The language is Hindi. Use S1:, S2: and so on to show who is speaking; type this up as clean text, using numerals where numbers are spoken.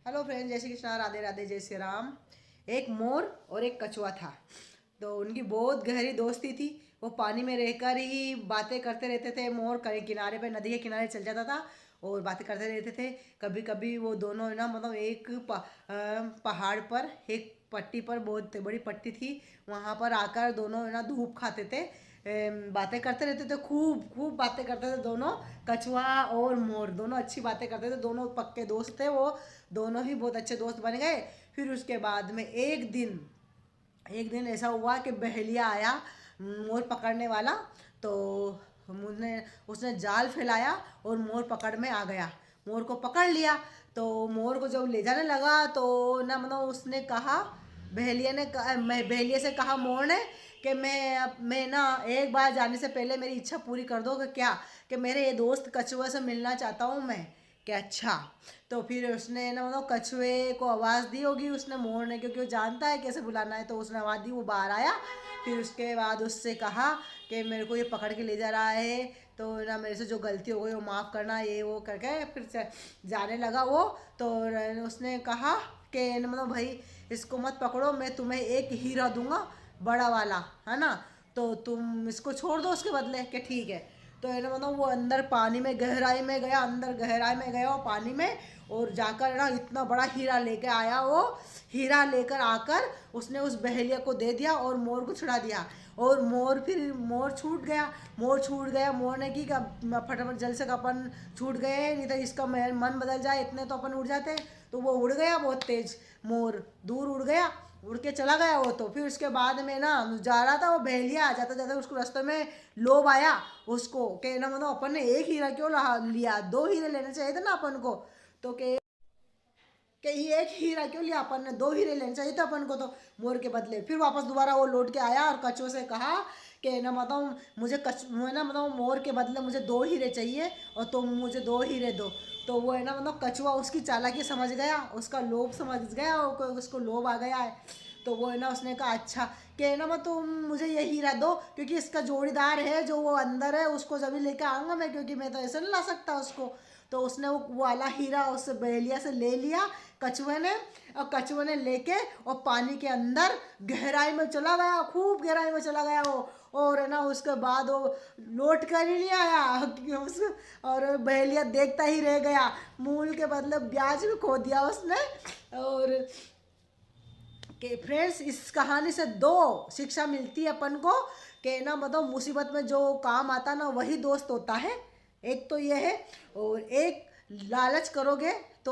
S1: हेलो फ्रेंड, जय श्री कृष्णा, राधे राधे, जय श्री राम। एक मोर और एक कछुआ था। तो उनकी बहुत गहरी दोस्ती थी। वो पानी में रहकर ही बातें करते रहते थे। मोर कहीं किनारे पे, नदी के किनारे चल जाता था और बातें करते रहते थे। कभी कभी वो दोनों है ना, मतलब एक पहाड़ पर, एक पट्टी पर, बहुत बड़ी पट्टी थी, वहाँ पर आकर दोनों है ना धूप खाते थे। बातें करते रहते थे, खूब खूब बातें करते थे दोनों। कछुआ और मोर दोनों अच्छी बातें करते थे, दोनों पक्के दोस्त थे वो। दोनों ही बहुत अच्छे दोस्त बन गए। फिर उसके बाद में एक दिन ऐसा हुआ कि बहेलिया आया, मोर पकड़ने वाला। तो उसने उसने जाल फैलाया और मोर पकड़ में आ गया। मोर को पकड़ लिया। तो मोर को जब ले जाने लगा तो ना, मतलब उसने कहा, बहेलिया से कहा मोर ने कि मैं ना एक बार जाने से पहले मेरी इच्छा पूरी कर दो। कि क्या? कि मेरे ये दोस्त कछुआ से मिलना चाहता हूँ मैं। कि अच्छा। तो फिर उसने ना, मतलब कछुए को आवाज़ दी होगी उसने, मोर ने, क्योंकि वो जानता है कैसे बुलाना है। तो उसने आवाज़ दी, वो बाहर आया। फिर उसके बाद उससे कहा कि मेरे को ये पकड़ के ले जा रहा है, तो ना मेरे से जो गलती हो गई वो माफ़ करना, ये वो करके फिर जाने लगा वो। तो उसने कहा कि मतलब भाई, इसको मत पकड़ो, मैं तुम्हें एक हीरा दूंगा, बड़ा वाला, है ना। तो तुम इसको छोड़ दो उसके बदले। कि ठीक है। तो है ना, मतलब वो अंदर पानी में, गहराई में गया, अंदर गहराई में गया वो पानी में। और जाकर ना इतना बड़ा हीरा लेके आया वो। हीरा लेकर आकर उसने उस बहेलिया को दे दिया और मोर को छुड़ा दिया। और मोर छूट गया। मोर ने की फटाफट जल से, अपन छूट गए, नहीं तो इसका मन बदल जाए, इतने तो अपन उड़ जाते। तो वो उड़ गया बहुत तेज। मोर दूर उड़ गया, उड़ के चला गया वो। तो फिर उसके बाद में ना, जा रहा था वो बहेलिया, जाता जाता उसको रास्ते में लोभ आया उसको, कि ना, मतलब अपन ने एक हीरा क्यों लिया, दो हीरे लेने चाहिए थे ना अपन को। तो कि ये एक हीरा क्यों लिया, अपन ने दो हीरे लेने चाहिए थे अपन को, तो मोर के बदले। फिर वापस दोबारा वो लौट के आया और कछुए से कहा कि ना, मतलब मुझे ना, मतलब मोर के बदले मुझे दो हीरे चाहिए और तुम मुझे दो हीरे दो। तो वो है ना, मतलब कछुआ उसकी चालाकी समझ गया, उसका लोभ समझ गया, उसको लोभ आ गया है। तो वो है ना, उसने कहा अच्छा, कि ना मैं, तुम मुझे ये हीरा दो, क्योंकि इसका जोड़ीदार है जो वो अंदर है, उसको जब लेके आऊँगा मैं, क्योंकि मैं तो ऐसे नहीं ला सकता उसको। तो उसने वो वाला हीरा उस बहेलिया से ले लिया कछुए ने। और कछुए ने लेके और पानी के अंदर गहराई में चला गया, खूब गहराई में चला गया वो। और है ना, उसके बाद वो लौट कर ही नहीं आया। और बहेलिया देखता ही रह गया। मूल के बदले ब्याज भी खो दिया उसने। और कि फ्रेंड्स, इस कहानी से दो शिक्षा मिलती है अपन को, कि ना, मतलब मुसीबत में जो काम आता ना, वही दोस्त होता है। एक तो ये है। और एक, लालच करोगे तो